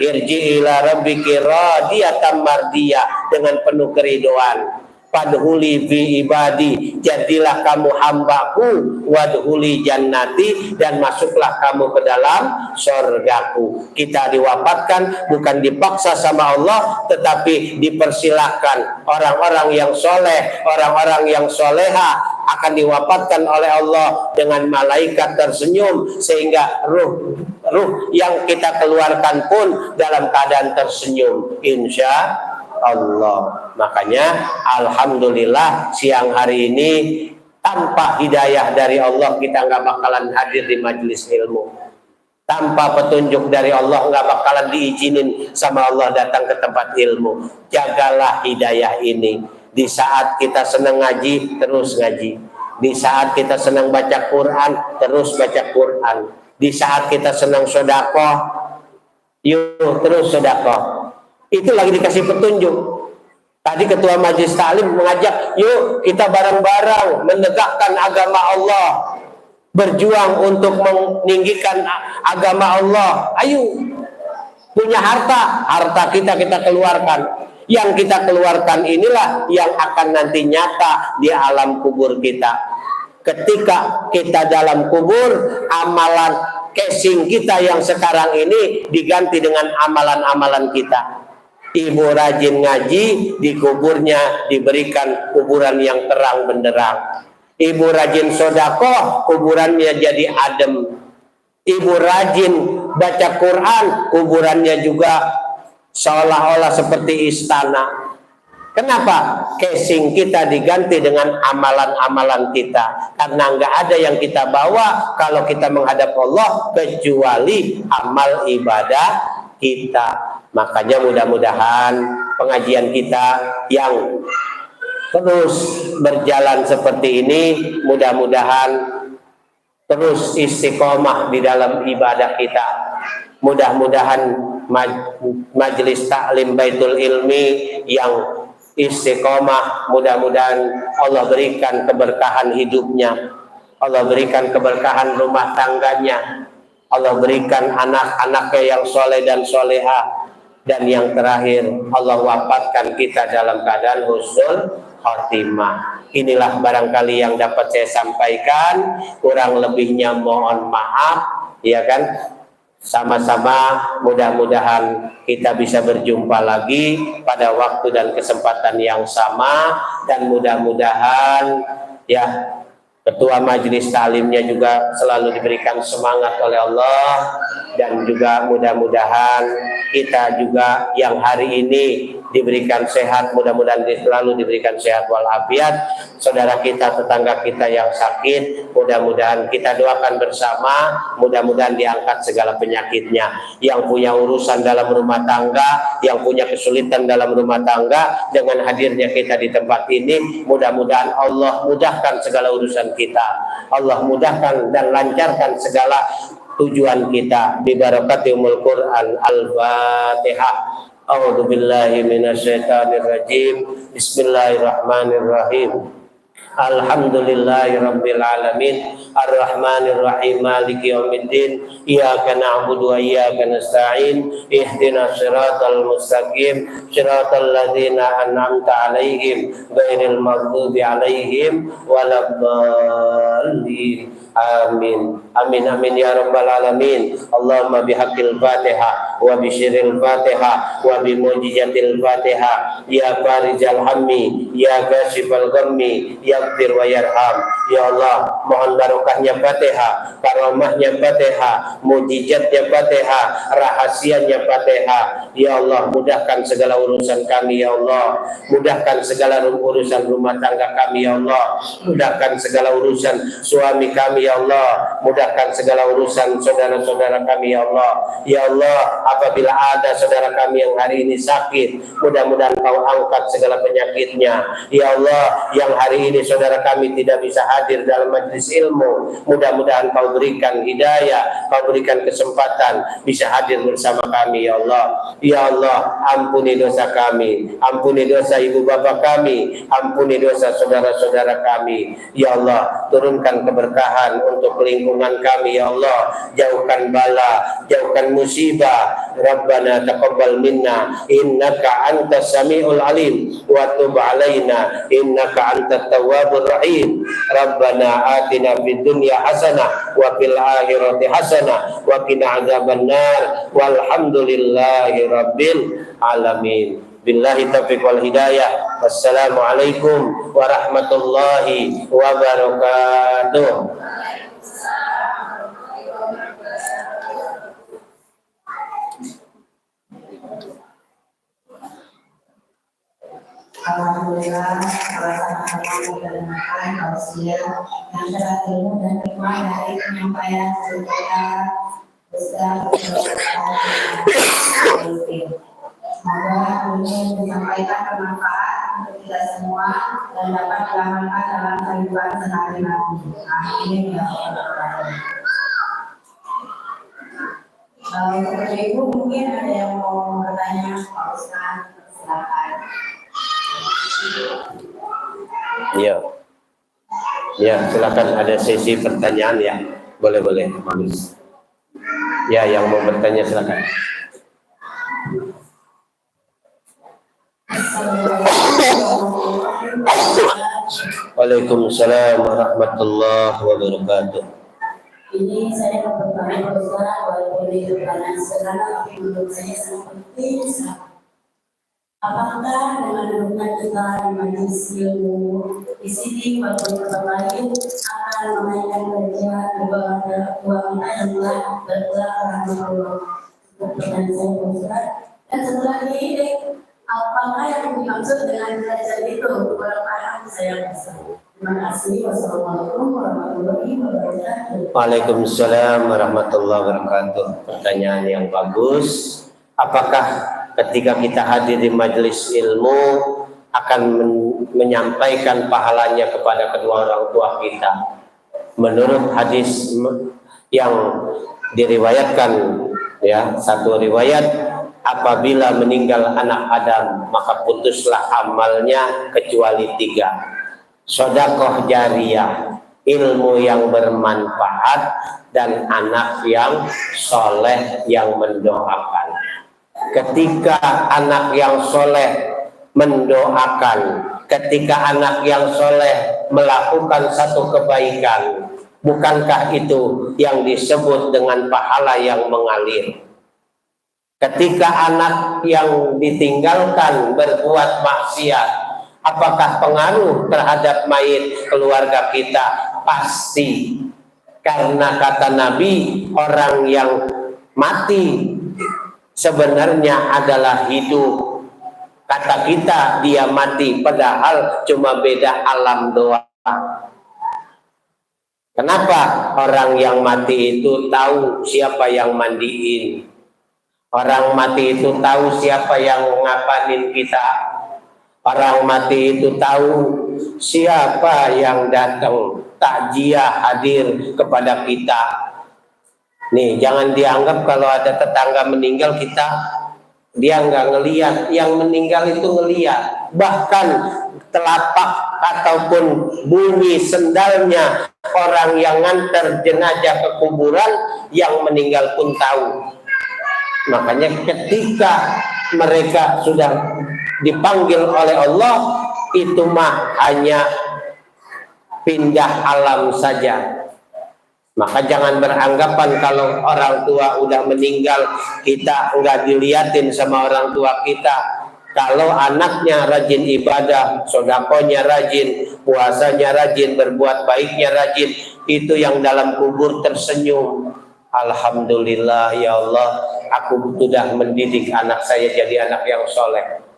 Irji'i ila rabbiki radiyatan mardiyah, dengan penuh keridoan. Fadhuli fi ibadi, jadilah kamu hambaku, wadhuli jannati, dan masuklah kamu ke dalam surgaku. Kita diwafatkan bukan dipaksa sama Allah, tetapi dipersilahkan. Orang-orang yang soleh, orang-orang yang soleha akan diwafatkan oleh Allah dengan malaikat tersenyum, sehingga ruh yang kita keluarkan pun dalam keadaan tersenyum, insya Allah. Makanya alhamdulillah siang hari ini tanpa hidayah dari Allah kita nggak bakalan hadir di majelis ilmu. Tanpa petunjuk dari Allah nggak bakalan diizinin sama Allah datang ke tempat ilmu. Jagalah hidayah ini Di saat kita senang ngaji, terus ngaji. Di saat kita senang baca Quran, terus baca Quran. Di saat kita senang sedekah, yuk terus sedekah. Itu lagi dikasih petunjuk. Tadi ketua majelis taklim mengajak, yuk kita bareng-bareng menegakkan agama Allah, berjuang untuk meninggikan agama Allah. Ayo, punya harta kita keluarkan. Yang kita keluarkan inilah yang akan nanti nyata di alam kubur kita. Ketika kita dalam kubur, amalan casing kita yang sekarang ini diganti dengan amalan-amalan kita. Ibu rajin ngaji, di kuburnya diberikan kuburan yang terang benderang. Ibu rajin sedekah, kuburannya jadi adem. Ibu rajin baca Quran, kuburannya juga seolah-olah seperti istana. Kenapa? Casing kita diganti dengan amalan-amalan kita. Karena nggak ada yang kita bawa kalau kita menghadap Allah kecuali amal ibadah kita. Makanya mudah-mudahan pengajian kita yang terus berjalan seperti ini, mudah-mudahan terus istiqomah di dalam ibadah kita. Mudah-mudahan majelis taklim Baitul Ilmi yang istiqomah, mudah-mudahan Allah berikan keberkahan hidupnya, Allah berikan keberkahan rumah tangganya, Allah berikan anak-anaknya yang soleh dan soleha, dan yang terakhir Allah wafatkan kita dalam keadaan husnul khotimah. Inilah barangkali yang dapat saya sampaikan, kurang lebihnya mohon maaf, ya kan. Sama-sama mudah-mudahan kita bisa berjumpa lagi pada waktu dan kesempatan yang sama, dan mudah-mudahan ya ketua majelis taklimnya juga selalu diberikan semangat oleh Allah, dan juga mudah-mudahan kita juga yang hari ini diberikan sehat, mudah-mudahan selalu diberikan sehat walafiat. Saudara kita, tetangga kita yang sakit, mudah-mudahan kita doakan bersama, mudah-mudahan diangkat segala penyakitnya. Yang punya urusan dalam rumah tangga, yang punya kesulitan dalam rumah tangga, dengan hadirnya kita di tempat ini, mudah-mudahan Allah mudahkan segala urusan kita, Allah mudahkan dan lancarkan segala tujuan kita. Bi barakatil Quran. Al-Fatihah. A'udzu billahi minasyaitonir rajim. Bismillahirrahmanirrahim. Alhamdulillahi rabbil alamin, arrahmanir rahim, maliki yaumiddin, iyyaka na'budu wa iyyaka nasta'in, ihdinas siratal mustaqim, siratal ladzina an'amta 'alaihim ghairil maghdubi 'alaihim waladdallin. Amin. Amin amin ya rabbal alamin. Allahumma bihaqqil Fatihah wa bisyiril Fatihah wa bimujizatil Fatihah, ya farijal hammi, ya kashifal ghammi, yaghfir wa yarham. Ya Allah, mohon barokahnya Fatihah, karamahnya Fatihah, mujizatnya Fatihah, rahasianya Fatihah. Ya Allah, mudahkan segala urusan kami ya Allah, mudahkan segala urusan rumah tangga kami ya Allah, mudahkan segala urusan suami kami ya Allah, mudahkan segala urusan saudara-saudara kami ya Allah. Ya Allah, apabila ada saudara kami yang hari ini sakit, mudah-mudahan Kau angkat segala penyakitnya. Ya Allah, yang hari ini saudara kami tidak bisa hadir dalam majelis ilmu, mudah-mudahan Kau berikan hidayah, Kau berikan kesempatan bisa hadir bersama kami ya Allah. Ya Allah, ampuni dosa kami, ampuni dosa ibu bapak kami, ampuni dosa saudara-saudara kami. Ya Allah, turunkan keberkahan untuk lingkungan kami ya Allah, jauhkan bala, jauhkan musibah. Rabbana taqabbal minna innaka antas samiul alim wa tub alaina innaka antat tawwabur rahim. Rabbana atina fid dunya hasanah wa fil akhirati hasanah wa qina adzabannar walhamdulillahi rabbil alamin. Billahi taufiq wal hidayah. Wassalamualaikum warahmatullahi wabarakatuh. Alhamdulillah, sama-sama mendengarkan tausiah yang telah ilmu dan hikmah dari penyampaian Ustaz Semoga ilmu yang disampaikan bermanfaat untuk kita semua dan dapat diamalkan dalam kehidupan sehari-hari. Amin ya Allah. Untuk Ibu mungkin ada yang mau bertanya, Pak Ustaz, silakan. Ya, ya silakan ada sesi pertanyaan ya, boleh bagus. Ya, yang mau bertanya silakan. Waalaikumsalam warahmatullahi wabarakatuh. Ini saya mau bertanya Pak Ustaz, walaupun itu karena sederhana, tapi menurut saya sangat penting. Apakah dengan duduknya kita di majelis ilmu di sini walaupun tempat lain akan menaikkan derajat uang kita yang telah bergerak rahmat Allah? Pertanyaan saya Pak Ustaz. Dan setelah ini, apakah yang dimaksud dengan derajat itu? Kurang paham saya Ustaz. Terima kasih. Wassalamualaikum warahmatullahi wabarakatuh. Waalaikumsalam warahmatullahi wabarakatuh. Pertanyaan yang bagus. Apakah ketika kita hadir di majelis ilmu akan menyampaikan pahalanya kepada kedua orang tua kita? Menurut hadis yang diriwayatkan, ya, satu riwayat, apabila meninggal anak Adam maka putuslah amalnya kecuali 3. Sedekah jariyah, ilmu yang bermanfaat, dan anak yang soleh yang mendoakan. Ketika anak yang soleh mendoakan, ketika anak yang soleh melakukan satu kebaikan, bukankah itu yang disebut dengan pahala yang mengalir? Ketika anak yang ditinggalkan berbuat maksiat, apakah pengaruh terhadap mayit keluarga kita? Pasti. Karena kata Nabi, orang yang mati sebenarnya adalah hidup. Kata kita dia mati, padahal cuma beda alam doa. Kenapa? Orang yang mati itu tahu siapa yang mandiin. Orang mati itu tahu siapa yang ngapain kita. Orang mati itu tahu siapa yang datang takziah hadir kepada kita. Nih, jangan dianggap kalau ada tetangga meninggal dia nggak ngelihat. Yang meninggal itu ngelihat. Bahkan telapak ataupun bunyi sendalnya orang yang nganter jenazah ke kuburan yang meninggal pun tahu. Makanya ketika mereka sudah dipanggil oleh Allah, itu mah hanya pindah alam saja. Maka jangan beranggapan kalau orang tua udah meninggal kita nggak diliatin sama orang tua kita. Kalau anaknya rajin ibadah, sodakonya rajin, puasanya rajin, berbuat baiknya rajin, itu yang dalam kubur tersenyum. Alhamdulillah ya Allah, aku sudah mendidik anak saya jadi anak yang soleh.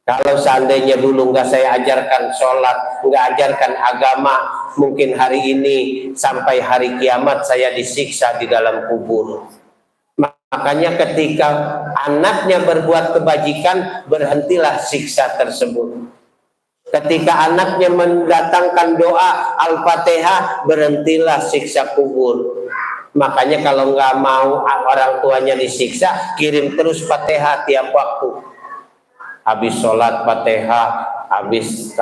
Kalau seandainya dulu nggak saya ajarkan sholat, nggak ajarkan agama, mungkin hari ini sampai hari kiamat saya disiksa di dalam kubur. Makanya ketika anaknya berbuat kebajikan, berhentilah siksa tersebut. Ketika anaknya mendatangkan doa Al-Fatihah, berhentilah siksa kubur. Makanya kalau nggak mau orang tuanya disiksa, kirim terus Fatihah tiap waktu. Habis sholat Fatihah, habis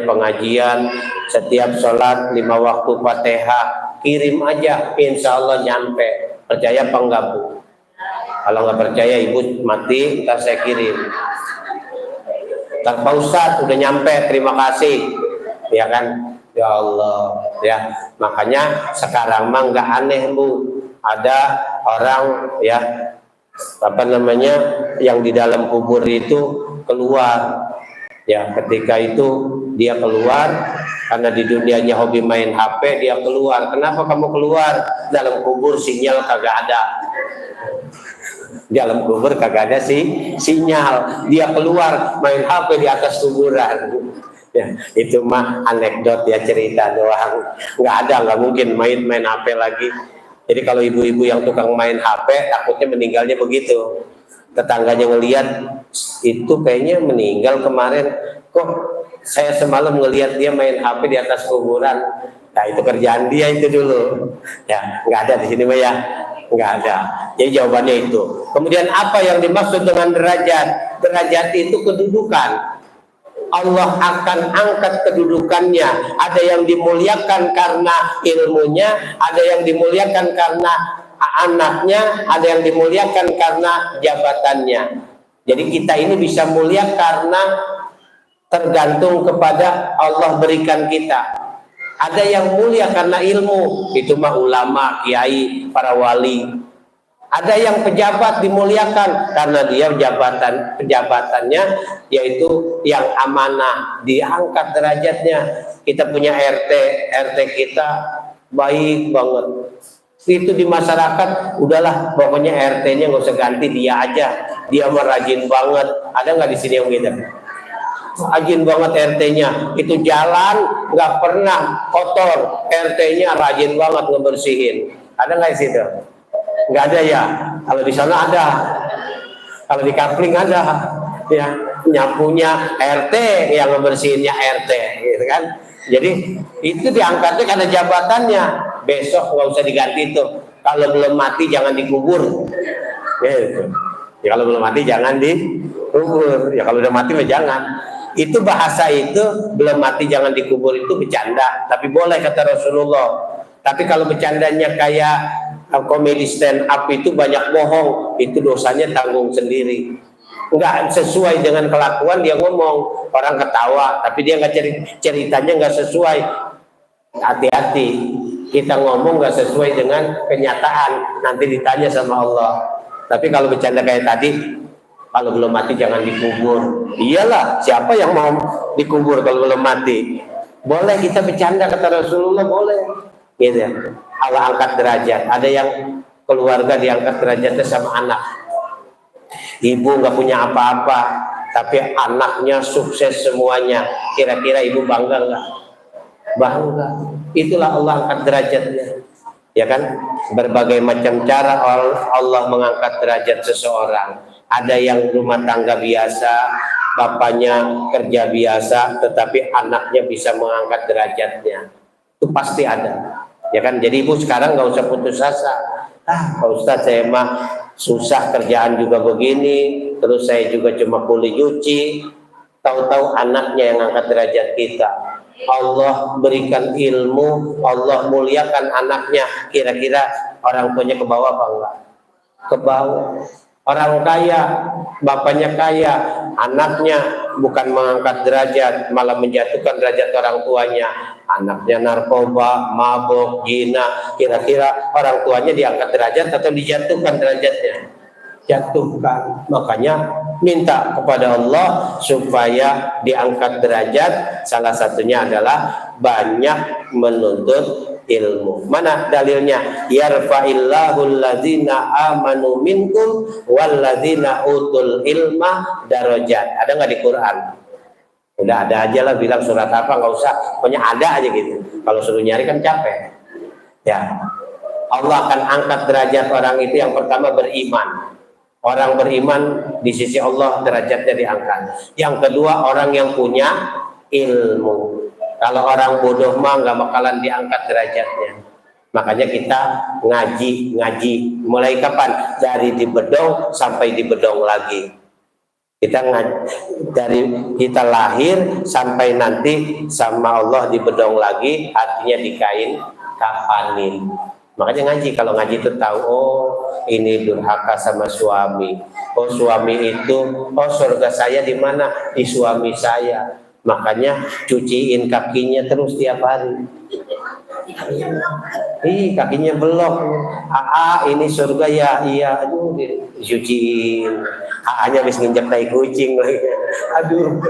pengajian, setiap sholat 5 waktu Fatihah, kirim aja, insya Allah nyampe. Percaya apa enggak Bu? Kalau nggak percaya Ibu mati, ntar saya kirim. Ntar Pak Ustadz udah nyampe, terima kasih, ya kan? Ya Allah, ya. Makanya sekarang mah nggak aneh Bu, ada orang ya yang di dalam kubur itu keluar. Ya, ketika itu dia keluar karena di dunianya hobi main HP, dia keluar. Kenapa kamu keluar? Dalam kubur sinyal kagak ada. Dalam kubur kagak ada sinyal. Dia keluar main HP di atas kuburan. Ya, itu mah anekdot ya, cerita doang. Nggak mungkin main HP lagi. Jadi kalau ibu-ibu yang tukang main HP takutnya meninggalnya begitu. Tetangganya ngelihat itu kayaknya meninggal kemarin, kok saya semalam ngelihat dia main HP di atas kuburan. Nah itu kerjaan dia itu dulu. Ya nggak ada di sini Mbak ya, nggak ada. Jadi jawabannya itu. Kemudian apa yang dimaksud dengan derajat? Derajat itu kedudukan. Allah akan angkat kedudukannya. Ada yang dimuliakan karena ilmunya, ada yang dimuliakan karena anaknya, ada yang dimuliakan karena jabatannya. Jadi kita ini bisa mulia karena tergantung kepada Allah berikan kita. Ada yang mulia karena ilmu, itu mah ulama, kiai, para wali. Ada yang pejabat dimuliakan karena dia pejabatannya yaitu yang amanah, diangkat derajatnya. Kita punya RT kita baik banget. Itu di masyarakat udahlah pokoknya RT-nya nggak usah ganti, dia aja. Dia mah rajin banget. Ada nggak di sini yang gitu? Rajin banget RT-nya. Itu jalan nggak pernah kotor. RT-nya rajin banget ngebersihin. Ada nggak di situ? Nggak ada ya. Kalau di sana ada. Kalau di Kapling ada. Ya, nyapunya RT, yang ngebersihinnya RT, gitu kan? Jadi itu diangkatnya karena jabatannya. Besok nggak usah diganti itu. Kalau belum mati jangan dikubur. Gitu. Ya kalau belum mati jangan dikubur. Ya kalau udah mati mah jangan. Itu bahasa itu belum mati jangan dikubur itu bercanda. Tapi boleh kata Rasulullah. Tapi kalau bercandanya kayak komedi stand up itu banyak bohong, itu dosanya tanggung sendiri. Nggak sesuai dengan kelakuan dia ngomong, orang ketawa, tapi dia nggak ceritanya nggak sesuai. Hati-hati, kita ngomong nggak sesuai dengan kenyataan, nanti ditanya sama Allah. Tapi kalau bercanda kayak tadi, kalau belum mati jangan dikubur. Iyalah, siapa yang mau dikubur kalau belum mati? Boleh kita bercanda kata Rasulullah, boleh. Gitu ya. Allah angkat derajat. Ada yang keluarga diangkat derajatnya sama anak. Ibu nggak punya apa-apa, tapi anaknya sukses semuanya. Kira-kira ibu bangga nggak? Bangga. Itulah Allah angkat derajatnya. Ya kan? Berbagai macam cara Allah mengangkat derajat seseorang. Ada yang rumah tangga biasa, bapaknya kerja biasa, tetapi anaknya bisa mengangkat derajatnya. Itu pasti ada. Ya kan, jadi ibu sekarang nggak usah putus asa. Pak Ustadz, saya mah susah, kerjaan juga begini, terus saya juga cuma kuli nyuci. Tahu-tahu anaknya yang angkat derajat kita. Allah berikan ilmu, Allah muliakan anaknya. Kira-kira orang tuanya ke bawah apa enggak? Ke bawah. Orang kaya, bapaknya kaya, anaknya bukan mengangkat derajat, malah menjatuhkan derajat orang tuanya. Anaknya narkoba, mabuk, zina, kira-kira orang tuanya diangkat derajat atau dijatuhkan derajatnya? Jatuhkan. Makanya minta kepada Allah supaya diangkat derajat. Salah satunya adalah banyak menuntut ilmu. Mana dalilnya? Yarfa'illahu alladzina amanu minkum walladzina utul ilma darajat. Ada nggak di Quran? Udah ada aja lah, bilang surat apa, nggak usah, pokoknya ada aja gitu. Kalau suruh nyari kan capek. Ya, Allah akan angkat derajat orang itu yang pertama beriman. Orang beriman di sisi Allah derajatnya diangkat. Yang kedua orang yang punya ilmu. Kalau orang bodoh mah nggak bakalan diangkat derajatnya. Makanya kita ngaji. Mulai kapan? Dari di bedong sampai di bedong lagi. Kita dari kita lahir sampai nanti sama Allah di bedong lagi, artinya di kain kapanin. Makanya ngaji, kalau ngaji itu tahu, oh ini durhaka sama suami. Oh suami itu, oh surga saya di mana? Di suami saya. Makanya cuciin kakinya terus tiap hari. Ih kakinya belok. Ini surga ya, iya. Aduh dicuciin. Nya habis nginjak tai kucing lagi. Aduh.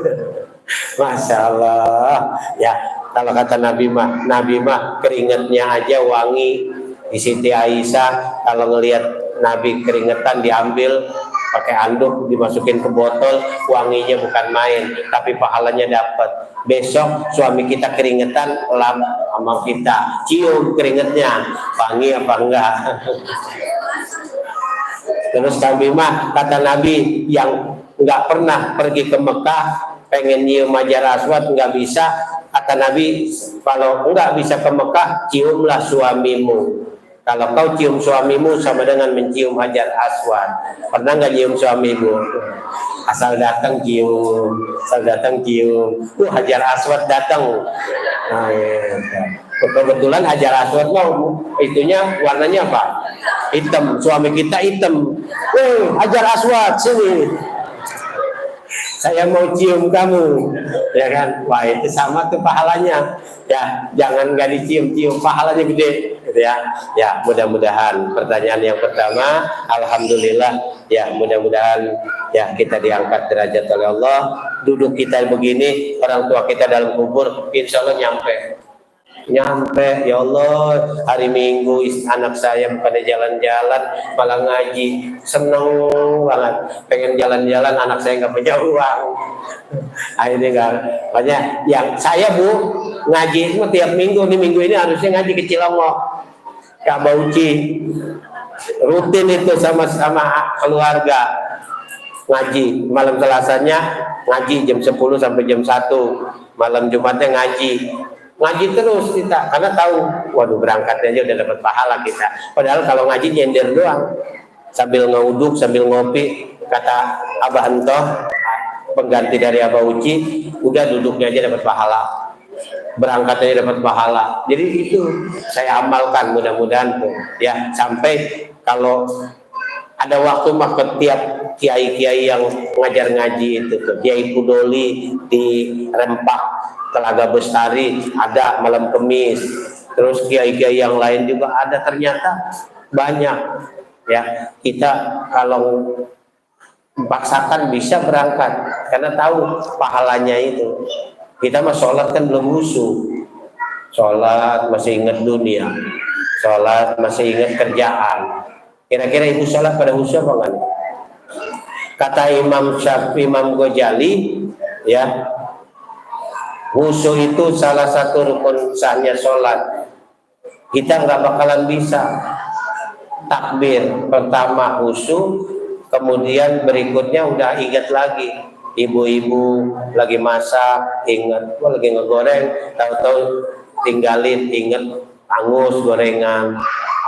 Masya Allah. Ya kalau kata Nabi mah keringetnya aja wangi. Di Siti Aisyah kalau ngelihat Nabi keringetan diambil pakai anduk dimasukin ke botol, wanginya bukan main, tapi pahalanya dapat. Besok suami kita keringetan, lap sama kita, cium keringetnya, wangi apa enggak? Terus kami mah kata Nabi yang nggak pernah pergi ke Mekah, pengen nyium Hajar Aswad nggak bisa, kata Nabi, kalau nggak bisa ke Mekah, ciumlah suamimu. Kalau kau cium suamimu sama dengan mencium Hajar Aswad. Pernah nggak cium suamimu? Asal datang cium, asal datang cium. Hajar Aswad datang. Nah, ya. Kebetulan Hajar Aswad mau itunya warnanya apa? Hitam. Suami kita hitam. Hajar Aswad sini. Saya mau cium kamu, ya kan? Wah, itu sama tuh pahalanya. Ya, jangan nggak dicium-cium, pahalanya gede, gitu ya. Ya, mudah-mudahan pertanyaan yang pertama, alhamdulillah, ya mudah-mudahan ya kita diangkat derajat oleh Allah. Duduk kita begini, orang tua kita dalam kubur, insya Allah nyampe. Ya Allah, hari Minggu anak saya bukannya jalan-jalan malah ngaji, seneng banget, pengen jalan-jalan, anak saya nggak punya uang. Akhirnya nggak, makanya yang saya ngaji itu tiap minggu, nih minggu ini harusnya ngaji ke Cilongok, Kak Bauci, rutin itu sama keluarga ngaji. Malam Selasanya ngaji jam 10 sampai jam 1, malam Jumatnya ngaji terus kita, karena tahu, waduh berangkatnya aja udah dapat pahala kita. Padahal kalau ngaji nyender doang, sambil nguduk, sambil ngopi, kata Abah Entoh, pengganti dari Abah Uci, udah duduknya aja dapat pahala, berangkatnya dapat pahala. Jadi itu saya amalkan, mudah-mudahan tuh ya, sampai kalau ada waktu mah ke tiap kiai-kiai yang ngajar ngaji itu tuh, Kiai Pudoli di Rempak, Telaga Bestari ada malam Kemis, terus kiai-kiai yang lain juga ada, ternyata banyak ya. Kita kalau paksakan bisa berangkat karena tahu pahalanya itu. Kita mah sholat kan belum khusyuk, sholat masih ingat dunia, sholat masih ingat kerjaan. Kira-kira ibu sholat pada khusyuk apa enggak? Kata Imam Ghazali ya, khusyuk itu salah satu rukun sahnya sholat. Kita nggak bakalan bisa takbir pertama khusyuk, kemudian berikutnya udah ingat lagi. Ibu-ibu lagi masak, ingat, lagi ngegoreng, tahu-tahu tinggalin, ingat angus gorengan.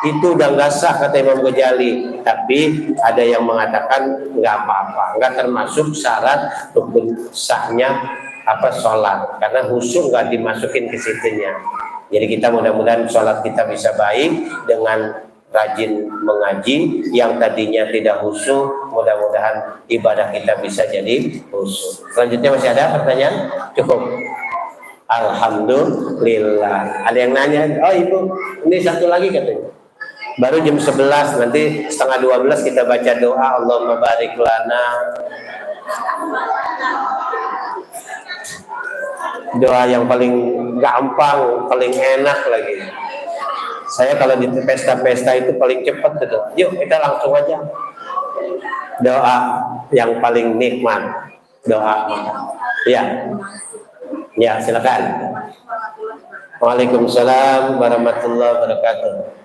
Itu udah nggak sah kata Imam Ghazali. Tapi ada yang mengatakan nggak apa-apa, nggak termasuk syarat rukun sahnya sholat, karena khusyuk nggak dimasukin ke situnya. Jadi kita mudah-mudahan sholat kita bisa baik dengan rajin mengaji. Yang tadinya tidak khusyuk, mudah-mudahan ibadah kita bisa jadi khusyuk. Selanjutnya masih ada pertanyaan? Cukup. Alhamdulillah. Ada yang nanya? Oh ibu, ini satu lagi katanya. Baru jam 11, nanti setengah 12 kita baca doa Allahumma barik lana. Doa yang paling gampang, paling enak lagi. Saya kalau di pesta-pesta itu paling cepat gitu. Yuk kita langsung aja. Doa yang paling nikmat. Doa. Ya. Ya, silakan. Waalaikumsalam warahmatullahi wabarakatuh.